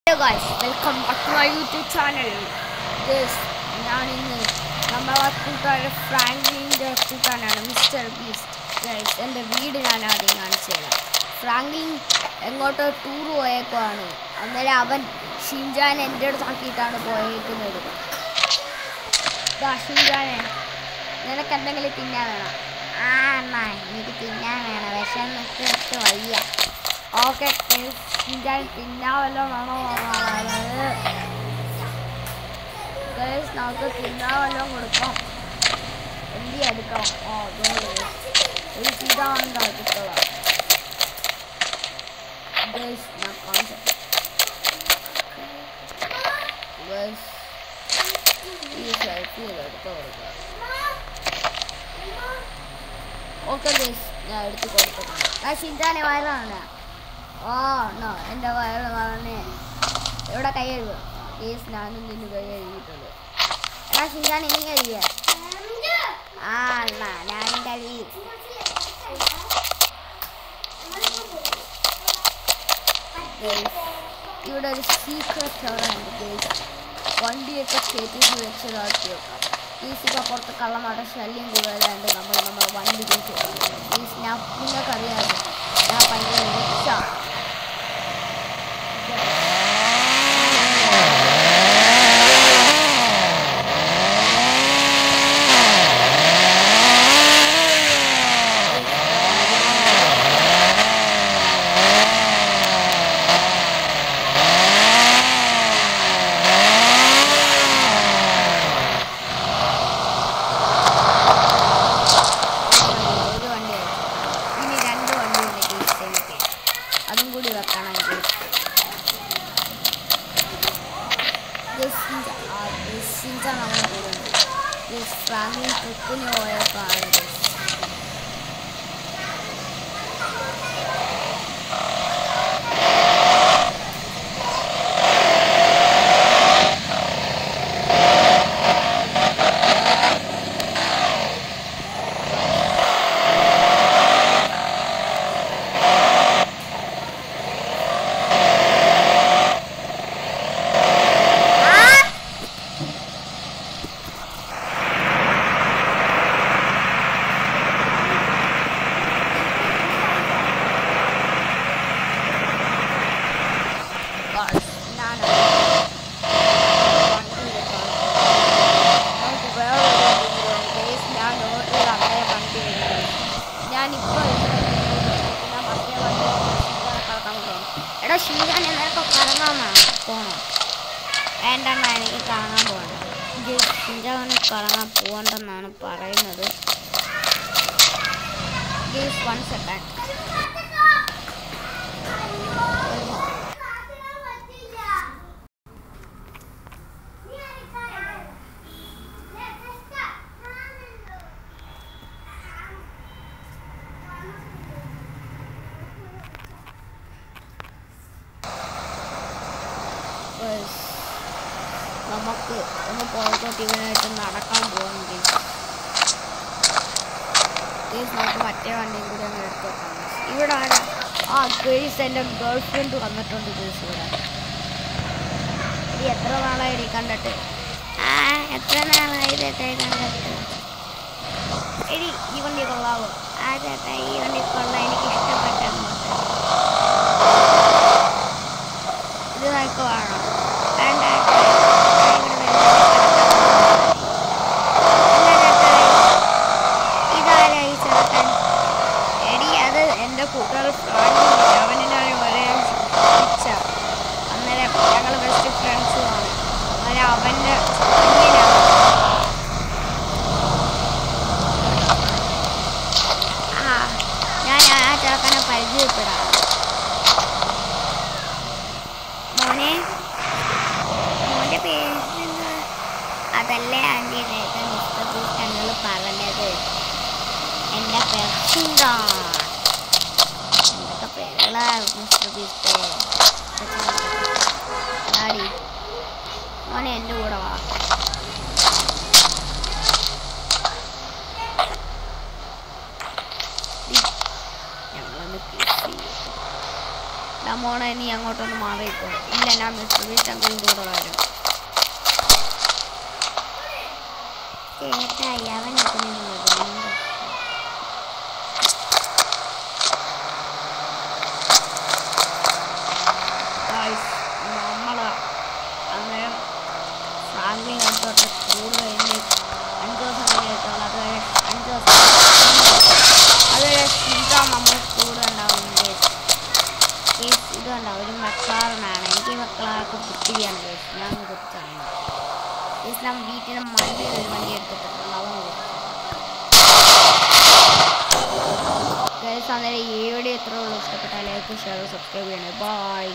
Hello guys, welcome back to my YouTube channel. This ഞാനിന്ന് നമ്മളെ കൂട്ടുകാരൻ ഫ്രാങ്ക്ലിൻ്റെ കൂട്ടുകാരനാണ് മിസ്റ്റർ ബീസ്റ്റ്. ഗൈസ് എൻ്റെ വീട് ഞാൻ ആദ്യം കാണിച്ചു തരാം. ഫ്രാങ്ക്ലിൻ എങ്ങോട്ടോ ടൂർ പോയേക്കുവാണ്. അന്നേരം അവൻ ഷിൻജാൻ എൻ്റെ അടുത്താക്കിയിട്ടാണ് പോയേക്കുന്നത്. ഷിൻജാനെ നിനക്ക് എന്തെങ്കിലും തിന്നാൻ വേണം? അമ്മ എനിക്ക് തിന്നാൻ വേണം, വിശന്നിട്ട് വയ്യ. ഓക്കെ ഷിൻജാൻ തിന്നാൻ വല്ലതും വേണോ? ഗൈസ് നമുക്ക് തിന്നാൻ വല്ലതും കൊടുക്കാം. എന്തി എടുക്കാം? ഒരു ഇതാണെന്ന് എടുത്തോളാം. ഗൈസ് ഞാൻ കാണിച്ചു. ഗൈസ് ഈ സെൽഫി എടുത്ത് കൊടുക്കുക. ഓക്കെ ഗൈസ് ഞാൻ എടുത്ത് കൊടുത്തിട്ടുണ്ട്. ഷിൻജാനെ വയറാണ്. എൻ്റെ വയറ് പറഞ്ഞേ ഇവിടെ കൈ കഴുകുക. ഗൈസ് ഞാനും നിന്ന് കൈ കഴുകിയിട്ടുണ്ട്. ഷിൻജാൻ ഇനി കഴുകിയ ഞാനും കഴുകി. ഇവിടെ ഒരു സീക്രട്ട് ഷവറുണ്ട് ഗൈസ്. വണ്ടിയൊക്കെ കയറ്റിട്ട് വെച്ചതാക്കി വെക്കാം. ഗൈസ് പുറത്ത് കള്ളമാരുടെ ശല്യം കൂടുതലായിട്ട് നമ്മൾ വണ്ടി തിരിച്ചു ഗൈസ്. ഞാൻ നിങ്ങൾക്കറിയാമല്ലോ ഞാൻ ഭയങ്കര റിച്ചാണ്. അതും കൂടി വെക്കണമെങ്കിൽ നമ്മളെ കൂടുന്നുണ്ട്. ഫ്രാങ്ക്ലിൻ ട്രിപ്പിന് പോയപ്പോഴാണ് എടാ ഷിൻജാൻ എന്നൊക്കെ കറങ്ങാൻ പോകണം. വേണ്ടെന്നാ എനിക്ക് കറങ്ങാൻ പോകണം. ഷിൻജാന് കറങ്ങാൻ പോകണ്ടെന്നാണ് പറയുന്നത്. Guys 1 second. നമുക്ക് ഒന്ന് പുറത്തോട്ട് ഇവനായിട്ട് നടക്കാൻ പോകുമെങ്കിൽ നമുക്ക് മറ്റേ വണ്ടിയും കൂടി അങ്ങ് എടുത്ത് വെക്കാം. ഇവിടെ ആരാ? ഗേൾസ് എൻ്റെ ഗേൾ ഫ്രണ്ട് വന്നിട്ടുണ്ട്. ഗേൾസ് ഇവിടെ എത്ര നാളായി കണ്ടിട്ട്? എത്ര നാളായി ചേട്ടാ കണ്ടിട്ട്? എടി ഈ വണ്ടി കൊള്ളാവോ? ചേട്ടാ ഈ വണ്ടി കൊള്ളാം, എനിക്ക് ഇഷ്ടപ്പെട്ട. ഇത് നമുക്ക് വേണം. വേണ്ട എൻ്റെ കൂട്ടുകാർ അവനാണ് ഒരേ ഇച്ഛ. അന്നേരം ഞങ്ങൾ ബെസ്റ്റ് ഫ്രണ്ട്സുമാണ്. അന്നേരം അവൻ്റെ ഞാൻ ആ ചേർക്കനെ പരിചയപ്പെടാം. മോൻ്റെ പേരെന്താ? അതല്ലേ ആൻറ്റി നേരത്തെ മിസ്റ്റർ ബീസ്റ്റ് ഞങ്ങൾ പറഞ്ഞത്. എൻ്റെ പേരെന്താ? മിസ്റ്റർ ബീസ്റ്റ് ഡാഡി മോനെ എൻ്റെ കൂടെ വാ. ഞങ്ങളൊന്ന് മോണെ നീ അങ്ങോട്ടൊന്ന് മാറിയിക്കോ. ഇല്ല, ഞാൻ മിസ്റ്റർ ബീസ്റ്റ് അങ്കിളിൻ്റെ കൂടെ വരും. ചേട്ടായി അവൻ നമ്മൾ അന്നേരം ഫ്രാങ്ക്ലിൻ അടുത്തോട്ട് സ്കൂൾ കഴിഞ്ഞ് 5 ദിവസം കഴിഞ്ഞിട്ടുള്ളൂ. അത് കഴിഞ്ഞ് 5 ദിവസം അതുവരെ ശീതം നമ്മൾ സ്കൂൾ ഉണ്ടാവും. ഇത് കണ്ടാവും, ഒരു മക്ലാറനാണ്. എനിക്ക് മക്ലാറൊക്കെ കുത്തിരിയാണ് കേസ്. ഞാൻ കുറിച്ചാണ് കേസ്. ഞാൻ വീട്ടിലെ മണ്ണിൽ ഒരു വണ്ടി എടുത്തിട്ടുണ്ട്. അവൻ കേസ്. അന്നേരം ഈ വീഡിയോ എത്ര ഉള്ളൂ, ഇഷ്ടപ്പെട്ടാൽ ലൈക്ക് ഷെയർ സബ്സ്ക്രൈബ് ചെയ്യണേ. ബൈ.